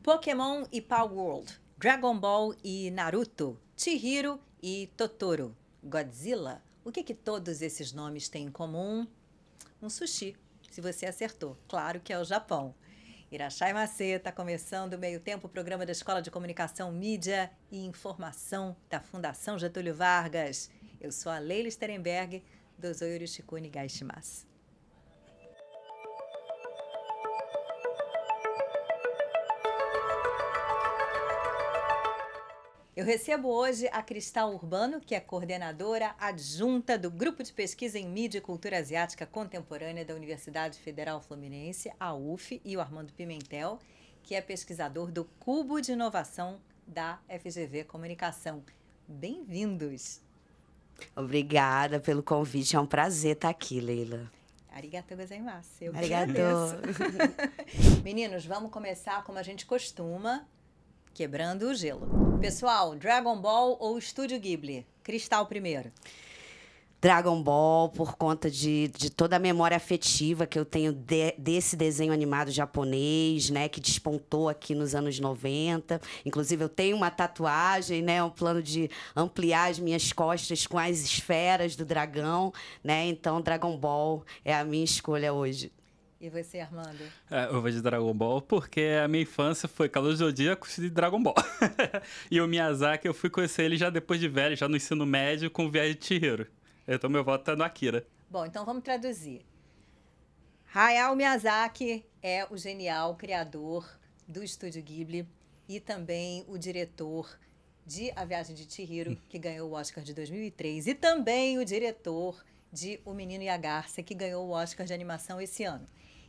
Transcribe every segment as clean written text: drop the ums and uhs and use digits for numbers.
Pokémon e Power World, Dragon Ball e Naruto, Chihiro e Totoro, Godzilla. O que todos esses nomes têm em comum? Um sushi, se você acertou. Claro que é o Japão. Irachai Macê, está começando o Meio Tempo, o programa da Escola de Comunicação, Mídia e Informação da Fundação Getúlio Vargas. Eu sou a Leila Sterenberg, do Zoiori Shikuni Gaishimasu. Eu recebo hoje a Cristal Urbano, que é coordenadora adjunta do Grupo de Pesquisa em Mídia e Cultura Asiática Contemporânea da Universidade Federal Fluminense, a UF, e o Armando Pimentel, que é pesquisador do Cubo de Inovação da FGV Comunicação. Bem-vindos! Obrigada pelo convite, é um prazer estar aqui, Leila. Arigatou gozaimasu. Eu Arigatou. Meninos, vamos começar como a gente costuma, quebrando o gelo. Pessoal, Dragon Ball ou Estúdio Ghibli? Cristal primeiro. Dragon Ball, por conta de toda a memória afetiva que eu tenho desse desenho animado japonês, né, que despontou aqui nos anos 90. Inclusive, eu tenho uma tatuagem, né, um plano de ampliar as minhas costas com as esferas do dragão, né? Então, Dragon Ball é a minha escolha hoje. E você, Armando? Eu vou de Dragon Ball porque a minha infância foi Cavaleiros do Zodíaco de Dragon Ball. E o Miyazaki, eu fui conhecer ele já depois de velho, já no ensino médio, com o Viagem de Chihiro. Então, meu voto tá no Akira. Bom, então vamos traduzir. Hayao Miyazaki é o genial criador do Estúdio Ghibli e também o diretor de A Viagem de Chihiro, que ganhou o Oscar de 2003, e também o diretor de O Menino e a Garça, que ganhou o Oscar de animação esse ano.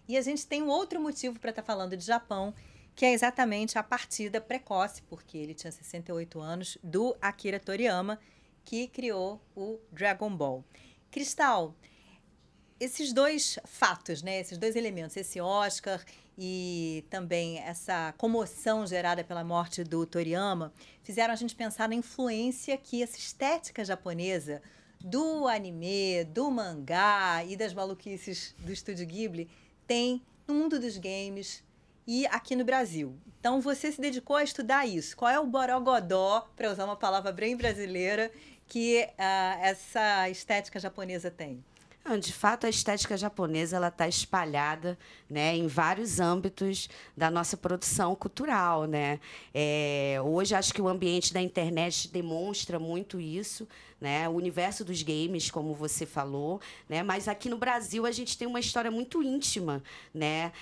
E a gente tem um outro motivo para estar falando de Japão, que é exatamente a partida precoce, porque ele tinha 68 anos, do Akira Toriyama, que criou o Dragon Ball. Cristal, esses dois fatos, né, esses dois elementos, esse Oscar e também essa comoção gerada pela morte do Toriyama, fizeram a gente pensar na influência que essa estética japonesa do anime, do mangá e das maluquices do Estúdio Ghibli tem no mundo dos games e aqui no Brasil. Então, você se dedicou a estudar isso. Qual é o borogodó, para usar uma palavra bem brasileira, que essa estética japonesa tem? De fato, a estética japonesa ela está espalhada, né, em vários âmbitos da nossa produção cultural, né? Hoje, acho que o ambiente da internet demonstra muito isso, né? O universo dos games, como você falou, né? Mas aqui no Brasil a gente tem uma história muito íntima, né?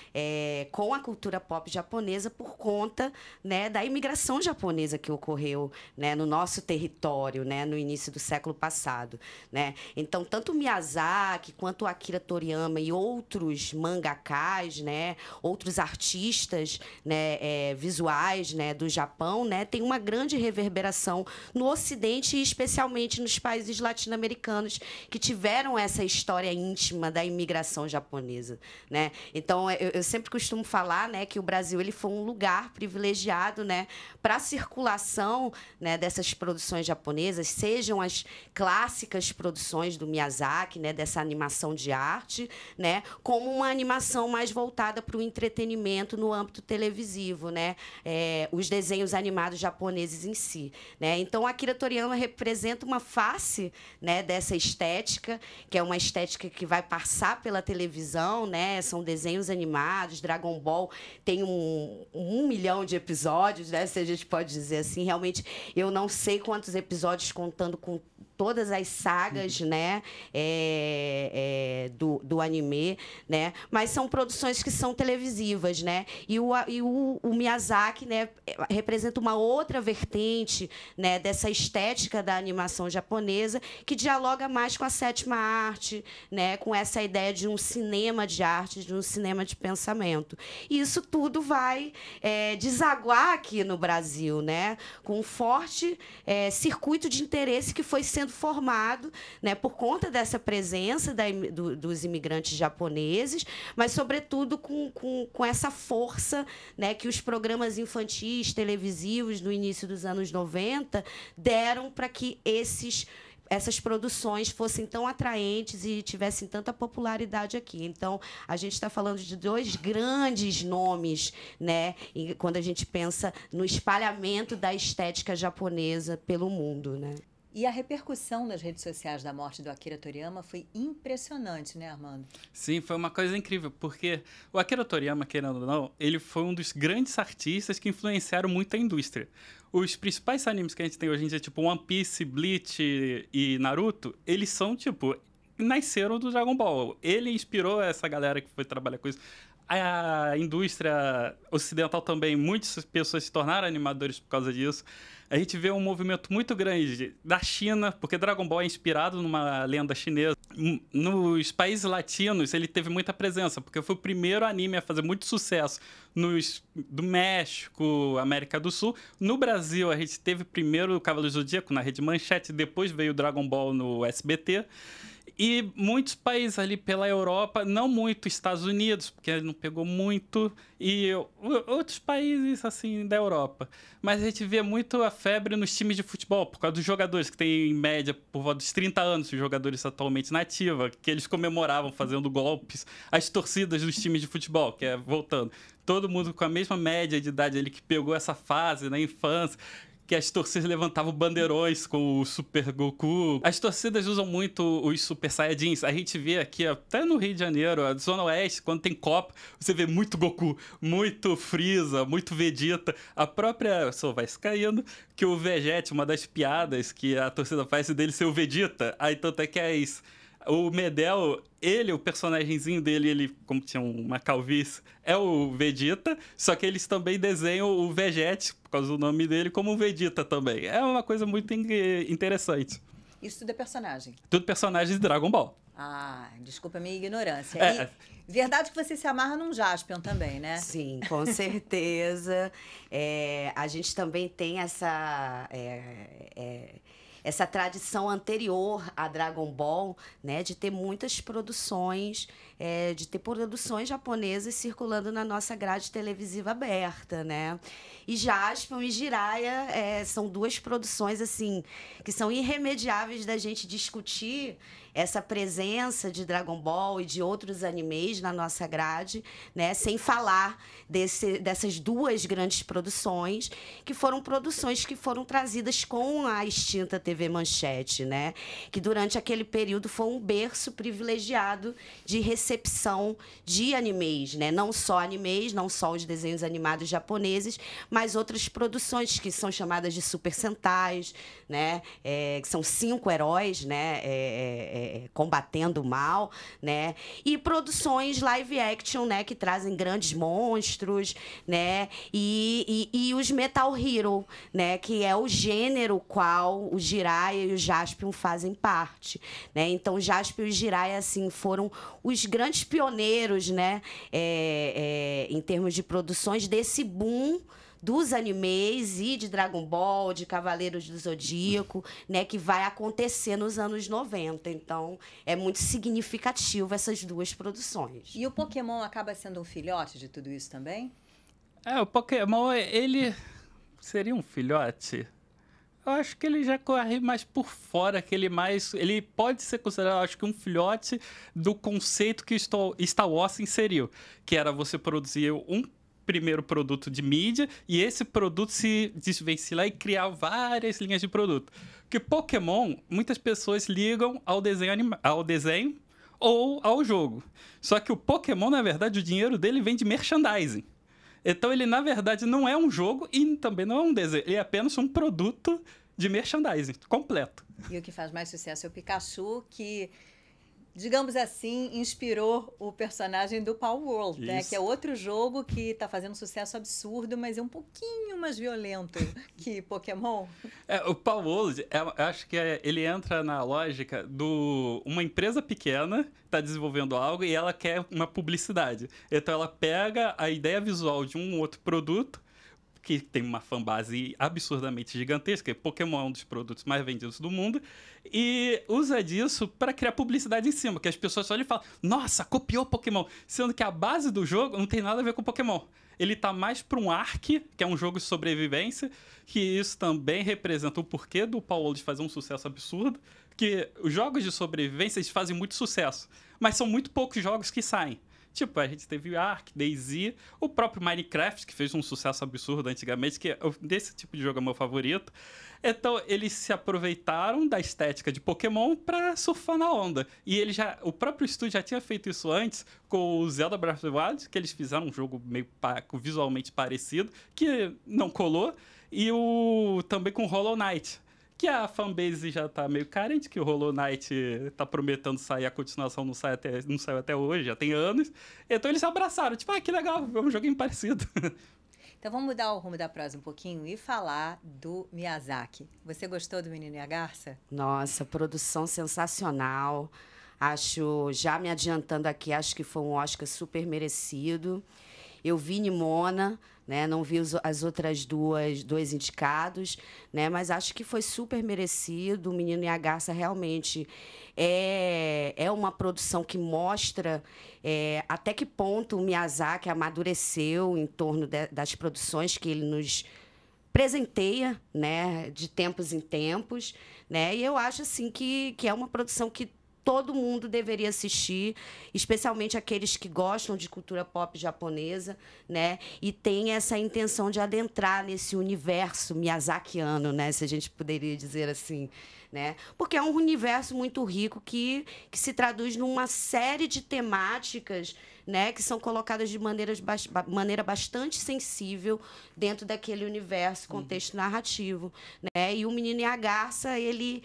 Com a cultura pop japonesa por conta, né, da imigração japonesa que ocorreu, né, no nosso território, né, no início do século passado, né? Então, tanto Miyazaki quanto Akira Toriyama e outros mangakás, né, outros artistas, né, visuais, né, do Japão, né, tem uma grande reverberação no Ocidente e especialmente nos países latino-americanos que tiveram essa história íntima da imigração japonesa, né? Então, eu sempre costumo falar, né, que o Brasil ele foi um lugar privilegiado, né, para a circulação, né, dessas produções japonesas, sejam as clássicas produções do Miyazaki, né, dessa animação de arte, né, como uma animação mais voltada para o entretenimento no âmbito televisivo, né, os desenhos animados japoneses em si, né? Então, Akira Toriyama representa uma face, né, dessa estética, que é uma estética que vai passar pela televisão, né? São desenhos animados. Dragon Ball tem um milhão de episódios, né? Se a gente pode dizer assim. Realmente, eu não sei quantos episódios contando com todas as sagas, né, do anime, né, mas são produções que são televisivas, né, e o Miyazaki, né, representa uma outra vertente, né, dessa estética da animação japonesa que dialoga mais com a sétima arte, né, com essa ideia de um cinema de arte, de um cinema de pensamento. E isso tudo vai desaguar aqui no Brasil, né, com um forte circuito de interesse que foi sendo formado, né, por conta dessa presença dos imigrantes japoneses, mas, sobretudo, com essa força, né, que os programas infantis televisivos no início dos anos 90 deram para que esses essas produções fossem tão atraentes e tivessem tanta popularidade aqui. Então, a gente está falando de 2 grandes nomes, né? E quando a gente pensa no espalhamento da estética japonesa pelo mundo, né? E a repercussão nas redes sociais da morte do Akira Toriyama foi impressionante, né, Armando? Sim, foi uma coisa incrível, porque o Akira Toriyama, querendo ou não, ele foi um dos grandes artistas que influenciaram muito a indústria. Os principais animes que a gente tem hoje em dia, tipo One Piece, Bleach e Naruto, eles são, tipo, nasceram do Dragon Ball. Ele inspirou essa galera que foi trabalhar com isso. A indústria ocidental também, muitas pessoas se tornaram animadores por causa disso. A gente vê um movimento muito grande da China, porque Dragon Ball é inspirado numa lenda chinesa. Nos países latinos, ele teve muita presença, porque foi o primeiro anime a fazer muito sucesso do México, América do Sul. No Brasil, a gente teve primeiro o Cavaleiro do Zodíaco na Rede Manchete, depois veio o Dragon Ball no SBT. E muitos países ali pela Europa, não muito Estados Unidos, porque não pegou muito, e outros países assim da Europa. Mas a gente vê muito a febre nos times de futebol, por causa dos jogadores, que tem em média por volta dos 30 anos, os jogadores atualmente na ativa, que eles comemoravam fazendo golpes, as torcidas dos times de futebol, que é voltando. Todo mundo com a mesma média de idade ali que pegou essa fase na infância, que as torcidas levantavam bandeirões com o Super Goku. As torcidas usam muito os Super Saiyajins. A gente vê aqui, até no Rio de Janeiro, a Zona Oeste, quando tem Copa, você vê muito Goku, muito Freeza, muito Vegeta. A própria... Só vai se caindo, que o Vegeta, uma das piadas que a torcida faz dele ser o Vegeta. Aí tanto é que é isso. O Medel, o personagemzinho dele, ele, como tinha uma calvície, é o Vegeta, só que eles também desenham o Vegeta, por causa do nome dele, como o Vegeta também. É uma coisa muito interessante. Isso tudo é personagem? Tudo personagem de Dragon Ball. Ah, desculpa a minha ignorância. E verdade que você se amarra num Jaspion também, né? Sim, com certeza. A gente também tem essa tradição anterior a Dragon Ball, né, de ter muitas produções, de ter produções japonesas circulando na nossa grade televisiva aberta, né? E Jaspion e Jiraiya são 2 produções assim que são irremediáveis da gente discutir essa presença de Dragon Ball e de outros animes na nossa grade, né? Sem falar dessas 2 grandes produções, que foram produções que foram trazidas com a extinta TV Manchete, né? Que durante aquele período foi um berço privilegiado de recepção de animes, né? Não só animes, não só os desenhos animados japoneses, mas outras produções que são chamadas de Super Sentais, né? Que são 5 heróis, né? Combatendo o mal, né? E produções live action, né? Que trazem grandes monstros, né? E os Metal Hero, né? Que é o gênero qual o Jiraiya e o Jaspion fazem parte, né? Então, Jaspion e Jiraiya, assim, foram os grandes pioneiros, né? Em termos de produções desse boom dos animes e de Dragon Ball, de Cavaleiros do Zodíaco, né, que vai acontecer nos anos 90. Então, é muito significativo essas 2 produções. E o Pokémon acaba sendo um filhote de tudo isso também? O Pokémon, ele seria um filhote? Eu acho que ele já corre mais por fora, ele pode ser considerado, acho que um filhote do conceito que Star Wars inseriu, que era você produzir um primeiro produto de mídia e esse produto se desvencilhar e criar várias linhas de produto. Porque Pokémon, muitas pessoas ligam ao desenho ou ao jogo. Só que o Pokémon, na verdade, o dinheiro dele vem de merchandising. Então ele, na verdade, não é um jogo e também não é um desenho. Ele é apenas um produto de merchandising completo. E o que faz mais sucesso é o Pikachu, que, digamos assim, inspirou o personagem do Power World, né? Que é outro jogo que está fazendo sucesso absurdo, mas é um pouquinho mais violento que Pokémon. O Power World, eu acho que ele entra na lógica uma empresa pequena está desenvolvendo algo e ela quer uma publicidade. Então ela pega a ideia visual de um outro produto, que tem uma fanbase absurdamente gigantesca, Pokémon é um dos produtos mais vendidos do mundo, e usa disso para criar publicidade em cima, que as pessoas olham e falam, nossa, copiou Pokémon, sendo que a base do jogo não tem nada a ver com Pokémon. Ele tá mais para um Ark, que é um jogo de sobrevivência, que isso também representa o porquê do Power World fazer um sucesso absurdo, que os jogos de sobrevivência eles fazem muito sucesso, mas são muito poucos jogos que saem. Tipo, a gente teve Ark, DayZ, o próprio Minecraft, que fez um sucesso absurdo antigamente, que desse tipo de jogo é meu favorito. Então, eles se aproveitaram da estética de Pokémon pra surfar na onda. E o próprio estúdio já tinha feito isso antes com o Zelda Breath of the Wild, que eles fizeram um jogo meio visualmente parecido, que não colou, e também com Hollow Knight. Que a fanbase já tá meio carente, que o Hollow Knight tá prometendo sair, a continuação não saiu até hoje, já tem anos. Então eles abraçaram, tipo, que legal, é um joguinho parecido. Então vamos mudar o rumo da prosa um pouquinho e falar do Miyazaki. Você gostou do Menino e a Garça? Nossa, produção sensacional. Acho, já me adiantando aqui, acho que foi um Oscar super merecido. Eu vi Nimona, né? Não vi as outras dois indicados, né? Mas acho que foi super merecido. O Menino e a Garça realmente é uma produção que mostra até que ponto o Miyazaki amadureceu em torno das produções que ele nos presenteia, né? De tempos em tempos, né? E eu acho assim que é uma produção que todo mundo deveria assistir, especialmente aqueles que gostam de cultura pop japonesa, né? E tem essa intenção de adentrar nesse universo miyazakiano, né? Se a gente poderia dizer assim, né? Porque é um universo muito rico que se traduz numa série de temáticas, né, que são colocadas de maneira bastante sensível dentro daquele universo, contexto narrativo, né? E o Menino e a Garça, ele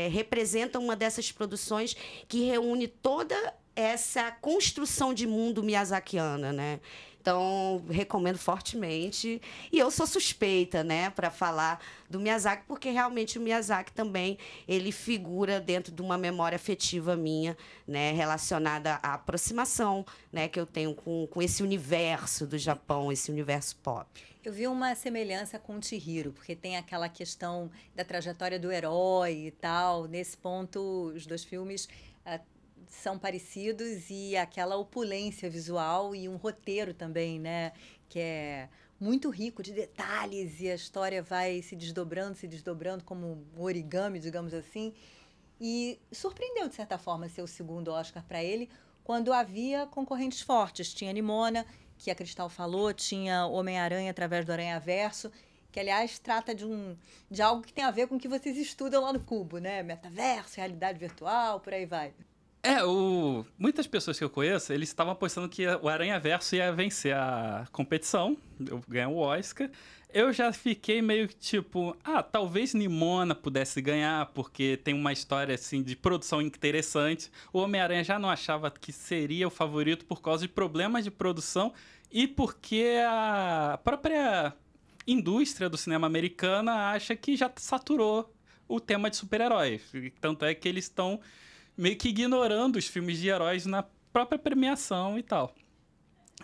representa uma dessas produções que reúne toda essa construção de mundo miyazakiana, né? Então, recomendo fortemente. E eu sou suspeita, né, para falar do Miyazaki, porque realmente o Miyazaki também ele figura dentro de uma memória afetiva minha, né, relacionada à aproximação, né, que eu tenho com esse universo do Japão, esse universo pop. Eu vi uma semelhança com o Chihiro, porque tem aquela questão da trajetória do herói e tal. Nesse ponto, os dois filmes são parecidos, e aquela opulência visual e um roteiro também, né? Que é muito rico de detalhes, e a história vai se desdobrando como um origami, digamos assim. E surpreendeu, de certa forma, ser o segundo Oscar para ele, quando havia concorrentes fortes. Tinha Nimona, que a Cristal falou, tinha Homem-Aranha através do Aranhaverso, que, aliás, trata de algo que tem a ver com o que vocês estudam lá no Cubo, né? Metaverso, realidade virtual, por aí vai. Muitas pessoas que eu conheço, eles estavam apostando que o Aranhaverso ia vencer a competição, ganhar o Oscar. Eu já fiquei meio que tipo, talvez Nimona pudesse ganhar, porque tem uma história assim de produção interessante. O Homem-Aranha já não achava que seria o favorito por causa de problemas de produção e porque a própria indústria do cinema americana acha que já saturou o tema de super-heróis. Tanto é que eles estão meio que ignorando os filmes de heróis na própria premiação e tal.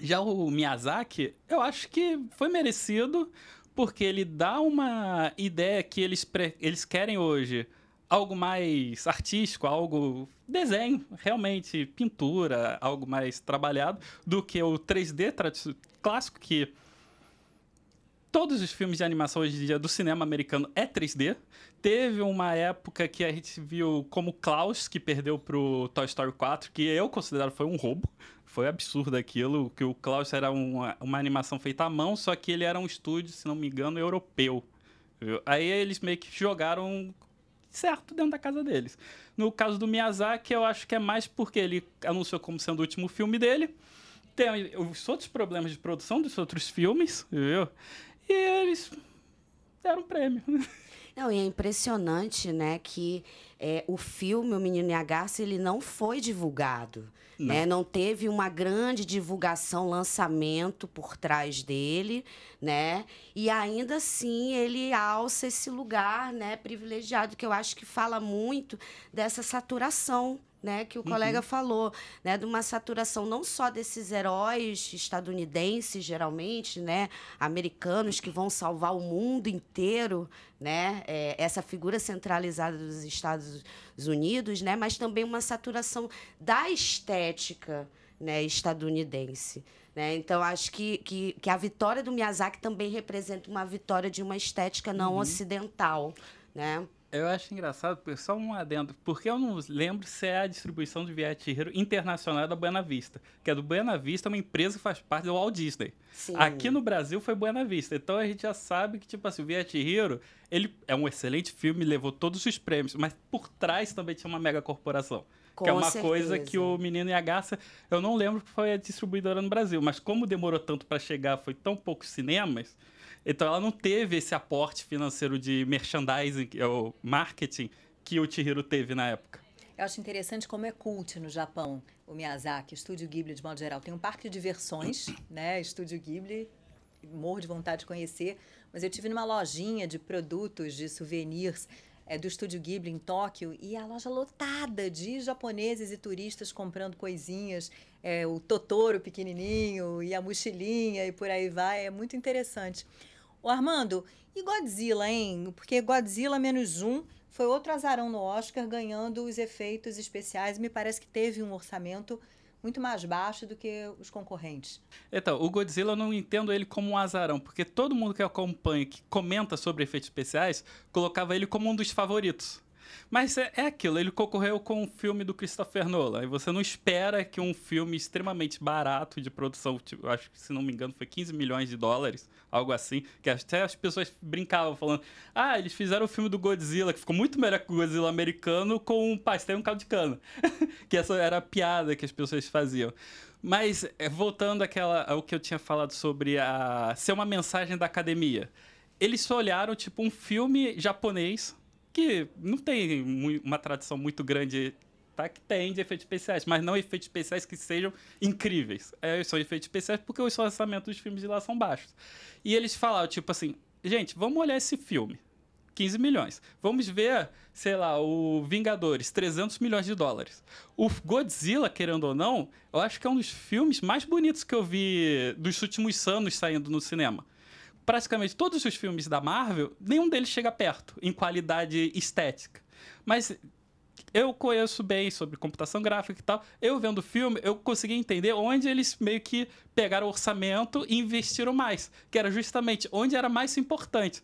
Já o Miyazaki, eu acho que foi merecido, porque ele dá uma ideia que eles querem hoje algo mais artístico, algo desenho, realmente pintura, algo mais trabalhado, do que o 3D clássico, que todos os filmes de animação hoje em dia do cinema americano é 3D. Teve uma época que a gente viu como Klaus, que perdeu pro Toy Story 4, que eu considero foi um roubo. Foi absurdo aquilo, que o Klaus era uma animação feita à mão, só que ele era um estúdio, se não me engano, europeu. Viu? Aí eles meio que jogaram certo dentro da casa deles. No caso do Miyazaki, eu acho que é mais porque ele anunciou como sendo o último filme dele. Tem os outros problemas de produção dos outros filmes, viu? E eles deram um prêmio. Não, e é impressionante, né, que o filme O Menino e a Garça, ele não foi divulgado. Não. Né? Não teve uma grande divulgação, lançamento por trás dele, né? E ainda assim ele alça esse lugar, né, privilegiado, que eu acho que fala muito dessa saturação, né, que o colega falou, né, de uma saturação não só desses heróis estadunidenses, geralmente, né, americanos, que vão salvar o mundo inteiro, né, essa figura centralizada dos Estados Unidos, né, mas também uma saturação da estética, né, estadunidense. Né? Então, acho que a vitória do Miyazaki também representa uma vitória de uma estética não ocidental, né? Eu acho engraçado, só um adendo, porque eu não lembro se é a distribuição de Viagem de Chihiro internacional da Buena Vista, que é do Buena Vista, uma empresa que faz parte do Walt Disney. Sim. Aqui no Brasil foi Buena Vista, então a gente já sabe que, tipo assim, o Viagem de Chihiro, ele é um excelente filme, levou todos os prêmios, mas por trás também tinha uma mega corporação. Com que é uma certeza. coisa que o Menino e a Garça, eu não lembro que foi a distribuidora no Brasil, mas como demorou tanto para chegar, foi tão poucos cinemas, então ela não teve esse aporte financeiro de merchandising, ou marketing, que o Chihiro teve na época. Eu acho interessante como é cult no Japão, o Miyazaki, o Estúdio Ghibli de modo geral. Tem um parque de diversões, né? Estúdio Ghibli, morro de vontade de conhecer, mas eu tive numa lojinha de produtos, de souvenirs, do Estúdio Ghibli em Tóquio, e a loja lotada de japoneses e turistas comprando coisinhas, o Totoro pequenininho, e a mochilinha, e por aí vai, é muito interessante. Ô Armando, e Godzilla, hein? Porque Godzilla -1 foi outro azarão no Oscar, ganhando os efeitos especiais, me parece que teve um orçamento muito mais baixo do que os concorrentes. Então, o Godzilla eu não entendo ele como um azarão, porque todo mundo que acompanha, que comenta sobre efeitos especiais, colocava ele como um dos favoritos. Mas é aquilo, ele concorreu com um filme do Christopher Nolan, e você não espera que um filme extremamente barato de produção, tipo, acho que, se não me engano, foi 15 milhões de dólares, algo assim, que até as pessoas brincavam, falando, eles fizeram o filme do Godzilla, que ficou muito melhor que o Godzilla americano, com um pastel e um caldo de cana. Que essa era a piada que as pessoas faziam. Mas, voltando ao que eu tinha falado sobre ser uma mensagem da academia, eles só olharam, tipo, um filme japonês, que não tem uma tradição muito grande, tá? Que tem de efeitos especiais, mas não efeitos especiais que sejam incríveis. São efeitos especiais porque os orçamentos dos filmes de lá são baixos. E eles falaram, tipo assim, gente, vamos olhar esse filme, 15 milhões. Vamos ver, sei lá, o Vingadores, 300 milhões de dólares. O Godzilla, querendo ou não, eu acho que é um dos filmes mais bonitos que eu vi dos últimos anos saindo no cinema. Praticamente todos os filmes da Marvel, nenhum deles chega perto em qualidade estética. Mas eu conheço bem sobre computação gráfica e tal. Eu vendo o filme, eu consegui entender onde eles meio que pegaram o orçamento e investiram mais, que era justamente onde era mais importante.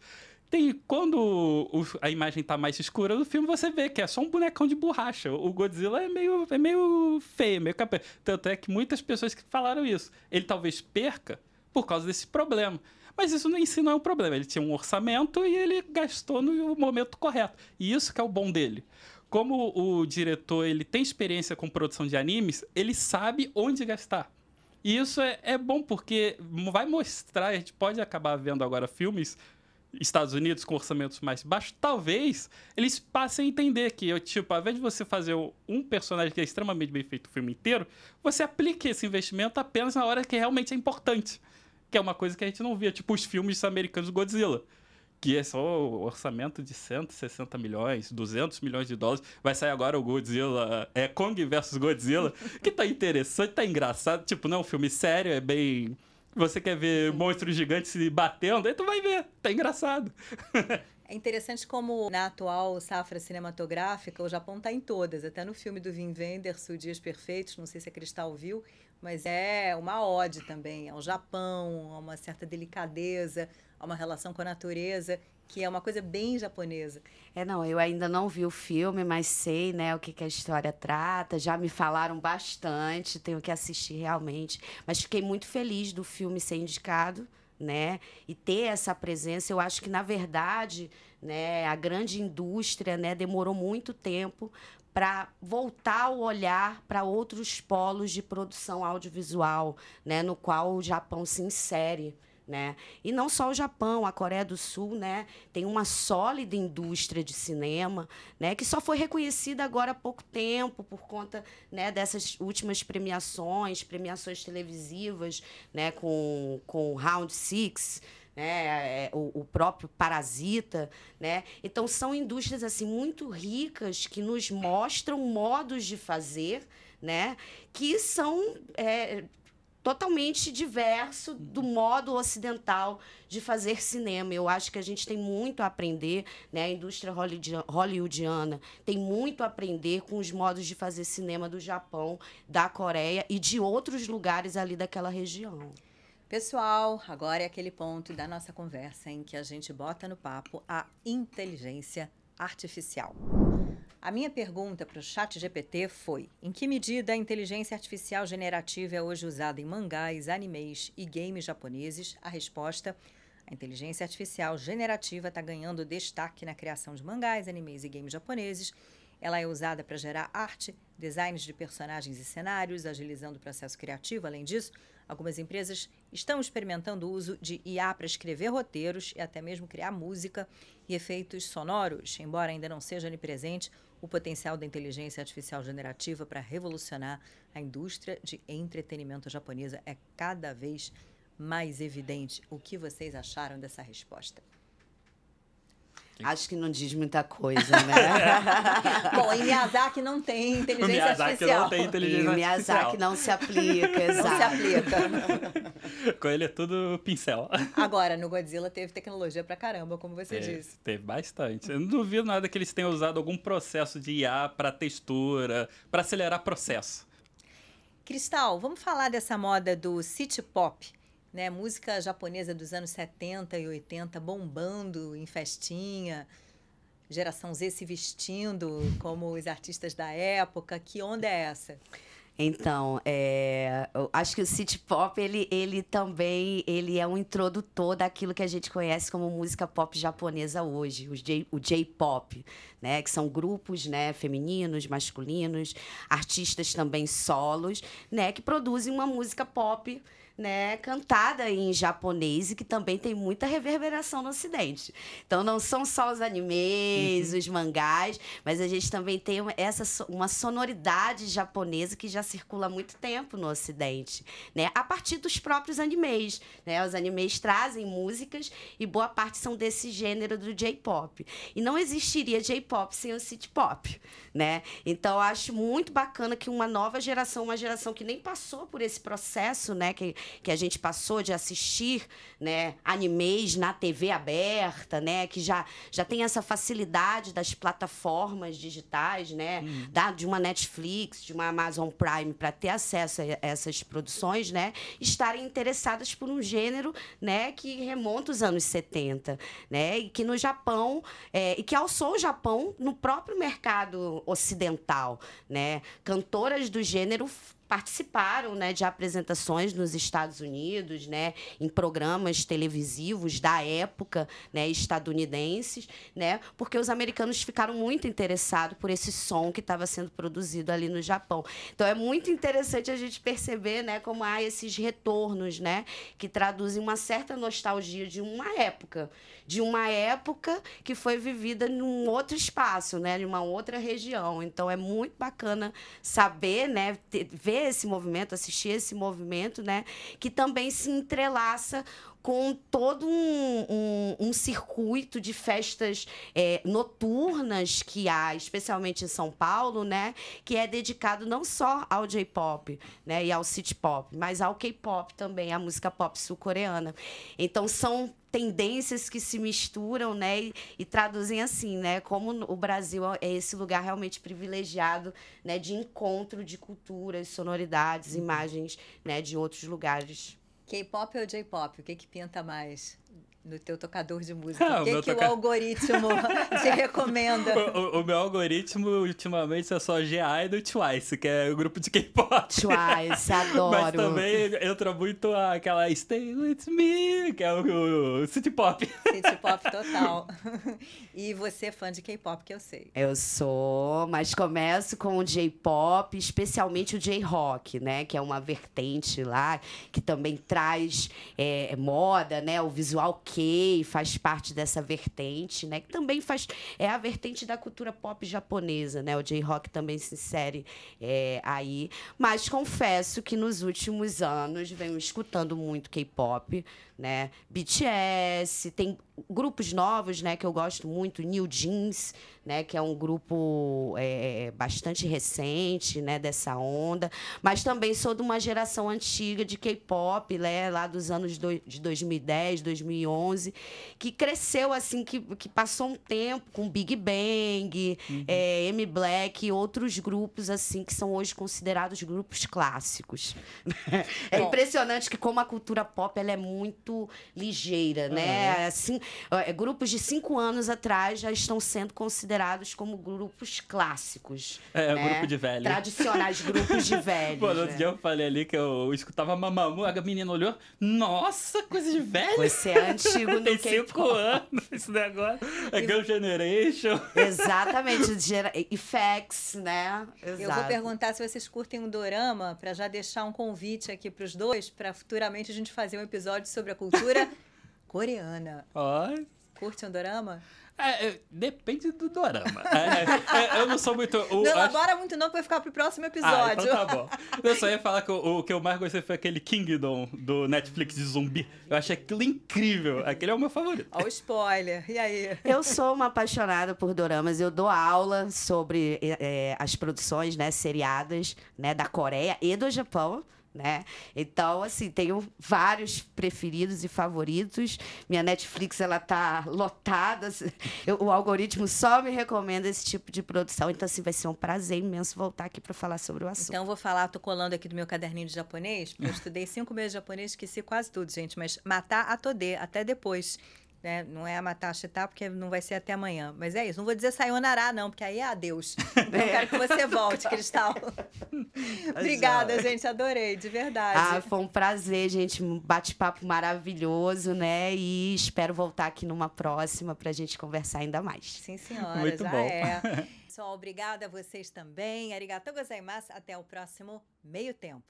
Quando a imagem tá mais escura do filme, você vê que é só um bonecão de borracha. O Godzilla é meio feio, meio capeta. Tanto é que muitas pessoas que falaram isso. Ele talvez perca por causa desse problema. Mas isso em si não é um problema. Ele tinha um orçamento e ele gastou no momento correto. E isso que é o bom dele. Como o diretor ele tem experiência com produção de animes, ele sabe onde gastar. E isso é bom porque vai mostrar, a gente pode acabar vendo agora filmes Estados Unidos com orçamentos mais baixos, talvez eles passem a entender que, tipo, ao invés de você fazer um personagem que é extremamente bem feito o filme inteiro, você aplique esse investimento apenas na hora que realmente é importante. Que é uma coisa que a gente não via, tipo os filmes americanos do Godzilla, que é só o orçamento de 160 milhões, 200 milhões de dólares. Vai sair agora o Godzilla, Kong versus Godzilla, que tá interessante, tá engraçado. Tipo, não é um filme sério, é bem... Você quer ver monstros gigantes se batendo, aí tu vai ver, tá engraçado. É interessante como na atual safra cinematográfica o Japão está em todas, até no filme do Wim Wenders, O Dias Perfeitos, não sei se a Cristal viu, mas é uma ode também ao Japão, a uma certa delicadeza, a uma relação com a natureza, que é uma coisa bem japonesa. Não, eu ainda não vi o filme, mas sei, né, o que a história trata, já me falaram bastante, tenho que assistir realmente, mas fiquei muito feliz do filme ser indicado, né, e ter essa presença. Eu acho que, na verdade, né, a grande indústria, né, demorou muito tempo para voltar o olhar para outros polos de produção audiovisual, né, no qual o Japão se insere. Né? E não só o Japão, a Coreia do Sul, né, tem uma sólida indústria de cinema, né, que só foi reconhecida agora há pouco tempo por conta, né, dessas últimas premiações televisivas, né, com Round Six, né, o próprio Parasita, né? Então são indústrias assim muito ricas que nos mostram modos de fazer, né, que são totalmente diverso do modo ocidental de fazer cinema. Eu acho que a gente tem muito a aprender, né? A indústria hollywoodiana tem muito a aprender com os modos de fazer cinema do Japão, da Coreia e de outros lugares ali daquela região. Pessoal, agora é aquele ponto da nossa conversa em que a gente bota no papo a inteligência artificial. A minha pergunta para o ChatGPT foi: em que medida a inteligência artificial generativa é hoje usada em mangás, animes e games japoneses? A resposta: a inteligência artificial generativa está ganhando destaque na criação de mangás, animes e games japoneses. Ela é usada para gerar arte, designs de personagens e cenários, agilizando o processo criativo. Além disso, algumas empresas estão experimentando o uso de IA para escrever roteiros e até mesmo criar música e efeitos sonoros. Embora ainda não seja onipresente, o potencial da inteligência artificial generativa para revolucionar a indústria de entretenimento japonesa é cada vez mais evidente. O que vocês acharam dessa resposta? Acho que não diz muita coisa, né? Bom, em Miyazaki não tem inteligência Miyazaki artificial. não tem inteligência E Miyazaki artificial. não se aplica, exato. Não se aplica. Com ele é tudo pincel. Agora, no Godzilla teve tecnologia pra caramba, como você disse. Teve bastante. Eu não duvido nada que eles tenham usado algum processo de IA para textura, para acelerar processo. Cristal, vamos falar dessa moda do city pop, né? Música japonesa dos anos 70 e 80 bombando em festinha, geração Z se vestindo como os artistas da época. Que onda é essa? Então, eu acho que o city pop, ele também ele é um introdutor daquilo que a gente conhece como música pop japonesa hoje, o J-pop, né? Que são grupos, né, femininos, masculinos, artistas também solos, né, que produzem uma música pop, né, cantada em japonês e que também tem muita reverberação no Ocidente. Então, não são só os animes, os mangás, mas a gente também tem uma sonoridade japonesa que já circula há muito tempo no Ocidente, né, a partir dos próprios animes, né? Os animes trazem músicas e boa parte são desse gênero do J-pop. E não existiria J-pop sem o city pop, né? Então, eu acho muito bacana que uma nova geração, uma geração que nem passou por esse processo, né, que a gente passou de assistir, né, animes na TV aberta, né, que já tem essa facilidade das plataformas digitais, né, de uma Netflix, de uma Amazon Prime, para ter acesso a essas produções, né, estarem interessadas por um gênero, né, que remonta aos anos 70, né, e que no Japão, e que alçou o Japão no próprio mercado ocidental, né, cantoras do gênero participaram, né, de apresentações nos Estados Unidos, né, em programas televisivos da época, né, estadunidenses, né, porque os americanos ficaram muito interessados por esse som que estava sendo produzido ali no Japão. Então, é muito interessante a gente perceber, né, como há esses retornos, né, que traduzem uma certa nostalgia de uma época que foi vivida num outro espaço, né, em uma outra região. Então, é muito bacana saber, né, ver esse movimento, assistir esse movimento, né, que também se entrelaça com todo um circuito de festas noturnas que há, especialmente em São Paulo, né, que é dedicado não só ao J-pop, né, e ao city pop, mas ao K-pop também, à música pop sul-coreana. Então, são tendências que se misturam, né, e traduzem assim, né, como o Brasil é esse lugar realmente privilegiado, né, de encontro de culturas, sonoridades, imagens, né, de outros lugares. K-pop ou J-pop? O que pinta mais no teu tocador de música? O que o algoritmo te recomenda? O meu algoritmo, ultimamente, é só G-I do Twice, que é o grupo de K-pop. Twice, adoro. Mas também entra muito aquela Stay With Me, que é o City Pop. City Pop total. E você é fã de K-pop, que eu sei. Eu sou, mas começo com o J-pop, especialmente o J-rock, né? Que é uma vertente lá, que também traz moda, né? O visual faz parte dessa vertente, né? Que também é a vertente da cultura pop japonesa, né? O J-rock também se insere aí. Mas confesso que nos últimos anos venho escutando muito K-pop, né? BTS, tem grupos novos, né, que eu gosto muito, New Jeans, né, que é um grupo bastante recente, né, dessa onda, mas também sou de uma geração antiga de K-pop, né, lá dos anos de 2010, 2011, que cresceu assim, que passou um tempo com Big Bang, M-Black e outros grupos assim que são hoje considerados grupos clássicos. É impressionante que como a cultura pop ela é muito ligeira, né? Assim, Grupos de 5 anos atrás já estão sendo considerados como grupos clássicos. É, né? grupo de velho. Tradicionais grupos de velhos. Pô, no outro dia eu falei ali que eu escutava Mamamoo, a menina olhou, nossa, coisa de velho. Você é antigo no Tem K-pop. 5 anos esse negócio. É Girl Generation. Exatamente. Effects, né? Exato. Eu vou perguntar se vocês curtem um dorama, para já deixar um convite aqui para os dois, para futuramente a gente fazer um episódio sobre a cultura coreana. Ó. Curte um dorama? Depende do dorama. Eu não sou muito... Não elabora muito não, que vai ficar pro próximo episódio. Então tá bom. Eu só ia falar que o que eu mais gostei foi aquele Kingdom do Netflix de zumbi. Eu achei aquilo incrível. Aquele é o meu favorito. Ó o spoiler. E aí? Eu sou uma apaixonada por doramas. Eu dou aula sobre as produções, né, seriadas, né, da Coreia e do Japão. Né? Então, assim, tenho vários preferidos e favoritos. Minha Netflix, ela tá lotada. O algoritmo só me recomenda esse tipo de produção. Então, assim, vai ser um prazer imenso voltar aqui para falar sobre o assunto. Então, eu vou falar, tô colando aqui do meu caderninho de japonês, porque eu estudei 5 meses de japonês, esqueci quase tudo, gente. Mas matar a tode, até depois. Né? Não é a matar a chitá, porque não vai ser até amanhã. Mas é isso. Não vou dizer sayonara, não, porque aí é adeus. Eu quero que você volte, Cristal. Obrigada, gente. Adorei, de verdade. Foi um prazer, gente. Um bate-papo maravilhoso, né? E espero voltar aqui numa próxima pra gente conversar ainda mais. Sim, senhora. Muito já bom. é. Pessoal, obrigada a vocês também. Arigatou gozaimasu. Até o próximo Meio Tempo.